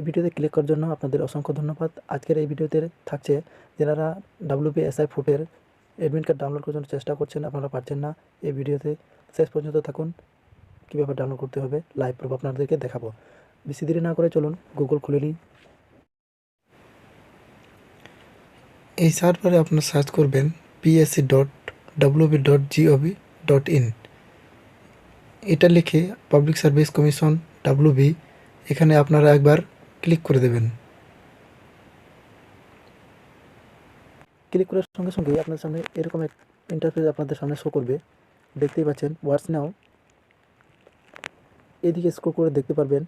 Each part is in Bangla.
এই ভিডিওতে ক্লিক করার জন্য আপনাদের অসংখ্য ধন্যবাদ। আজকের এই ভিডিওতে থাকছে যারা WPSI ফুটের অ্যাডমিট কার্ড ডাউনলোড করার জন্য চেষ্টা করছেন, আপনারা পারছেন না। এই ভিডিওতে শেষ পর্যন্ত থাকুন, কীভাবে ডাউনলোড করতে হবে লাইভ প্রুফ আপনাদেরকে দেখাবো। বেশি দেরি না করে চলুন গুগল খুলে নিই। এই সার্ভারে আপনারা সার্চ করবেন psc.wb.gov.in। এটা লিখে পাবলিক সার্ভিস কমিশন WB, এখানে আপনারা একবার ক্লিক করে দেবেন। ক্লিক করার সঙ্গে সঙ্গেই আপনার সামনে এরকম এক ইন্টারফেস আপনাদের সামনে শো করবে। দেখতেই পাচ্ছেন হোয়াটস নাও। এদিকে স্ক্রল করে দেখতে পারবেন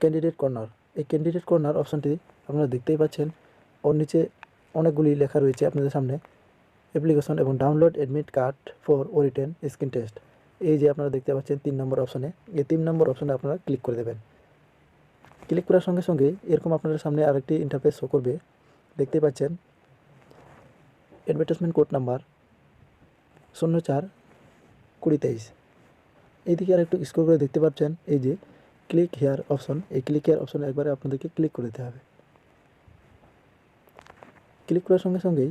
ক্যান্ডিডেট কর্নার। এই ক্যান্ডিডেট কর্নার অপশানটি আপনারা দেখতেই পাচ্ছেন। ওর নিচে অনেকগুলি লেখা রয়েছে আপনাদের সামনে, অ্যাপ্লিকেশন এবং download admit card for written screen test. এই যে আপনারা দেখতে পাচ্ছেন 3 নম্বর অপশানে, এই 3 নম্বর অপশানে আপনারা ক্লিক করে দেবেন। ক্লিক করার সঙ্গে সঙ্গে এরকম আপনাদের সামনে আরেকটি ইন্টারফেস শো করবে। দেখতেই পাচ্ছেন অ্যাডভার্টাইজমেন্ট কোড নাম্বার 04-2023। এইদিকে আর একটু স্ক্রল করে দেখতে পাচ্ছেন এই যে ক্লিক হেয়ার অপশন। এই ক্লিক হেয়ার অপশনে একবারে আপনাদেরকে ক্লিক করে দিতে হবে। ক্লিক করার সঙ্গে সঙ্গেই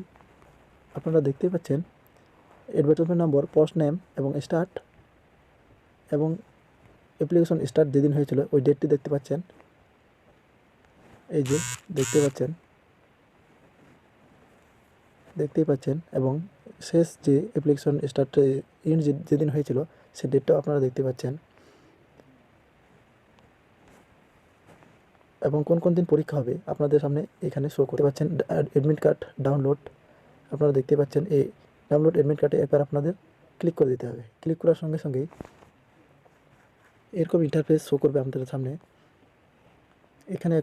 আপনারা দেখতেই পাচ্ছেন অ্যাডভার্টাইজমেন্ট নম্বর, পোস্ট নেম এবং স্টার্ট এবং অ্যাপ্লিকেশন স্টার্ট যেদিন হয়েছিল ওই ডেটটি দেখতে পাচ্ছেন। এই যে দেখতেই পাচ্ছেন এবং শেষ যে অ্যাপ্লিকেশন স্টার্ট ইন যেদিন হয়েছিল সে ডেটটাও আপনারা দেখতে পাচ্ছেন এবং কোন কোন দিন পরীক্ষা হবে আপনাদের সামনে এখানে শো করতে পাচ্ছেন। অ্যাডমিট কার্ড ডাউনলোড আপনারা দেখতে পাচ্ছেন। এই ডাউনলোড অ্যাডমিট কার্ডে একবার আপনাদের ক্লিক করে দিতে হবে। ক্লিক করার সঙ্গে সঙ্গেই এরকম ইন্টারফেস শো করবে আপনাদের সামনে। এখানে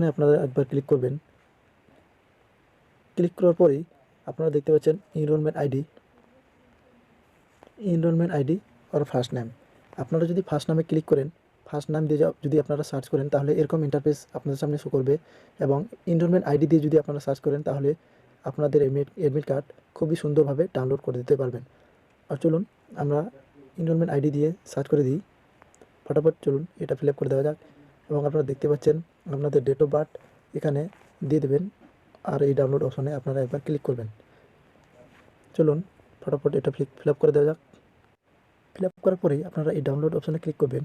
আপনারা একবার ক্লিক করবেন। ক্লিক করার পরেই আপনারা দেখতে পাচ্ছেন এনরোলমেন্ট আইডি আর ফার্স্ট নেম। আপনারা যদি ফার্স্ট নামে ক্লিক করেন, ফার্স্ট নাম দিয়ে যদি আপনারা সার্চ করেন তাহলে এরকম ইন্টারফেস আপনাদের সামনে শো করবে এবং এনরোলমেন্ট আইডি দিয়ে যদি আপনারা সার্চ করেন তাহলে আপনাদের অ্যাডমিট কার্ড খুবই সুন্দরভাবে ডাউনলোড করে দিতে পারবেন। আর চলুন আমরা এনরোলমেন্ট আইডি দিয়ে সার্চ করে দিই। ফটাফট চলুন এটা ফিল আপ করে দেওয়া যাক। এবং আপনারা দেখতে পাচ্ছেন আপনাদের ডেট অফ বার্থ এখানে দিয়ে দেবেন আর এই ডাউনলোড অপশনে আপনারা একবার ক্লিক করবেন। চলুন ফটাফট এটা ফিল আপ করে দেওয়া যাক। ফিল আপ করার পরেই আপনারা এই ডাউনলোড অপশনে ক্লিক করবেন।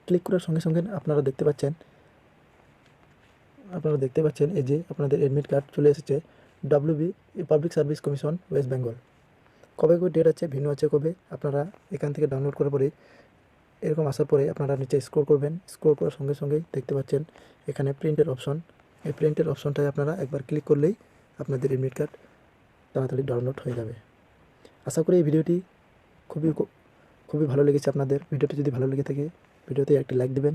ক্লিক করার সঙ্গে সঙ্গে আপনারা দেখতে পাচ্ছেন এই যে আপনাদের অ্যাডমিট কার্ড চলে এসেছে। WB public service commission West Bengal. কবে ডেট আছে ভিন্ন আছে কবে, আপনারা এখান থেকে ডাউনলোড করার পরে এরকম আসার পরে আপনারা নিচে স্ক্রল করবেন। স্ক্রল করার সঙ্গে সঙ্গেই দেখতে পাচ্ছেন এখানে প্রিন্টের অপশন। এই প্রিন্টের অপশনটায় আপনারা একবার ক্লিক করলেই আপনাদের অ্যাডমিট কার্ড তাড়াতাড়ি ডাউনলোড হয়ে যাবে। আশা করি এই ভিডিওটি খুবই ভালো লেগেছে আপনাদের। ভিডিওটি যদি ভালো লেগে থাকে ভিডিওতে একটি লাইক দেবেন।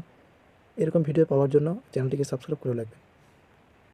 এরকম ভিডিও পাওয়ার জন্য চ্যানেলটিকে সাবস্ক্রাইব করে রাখবেন।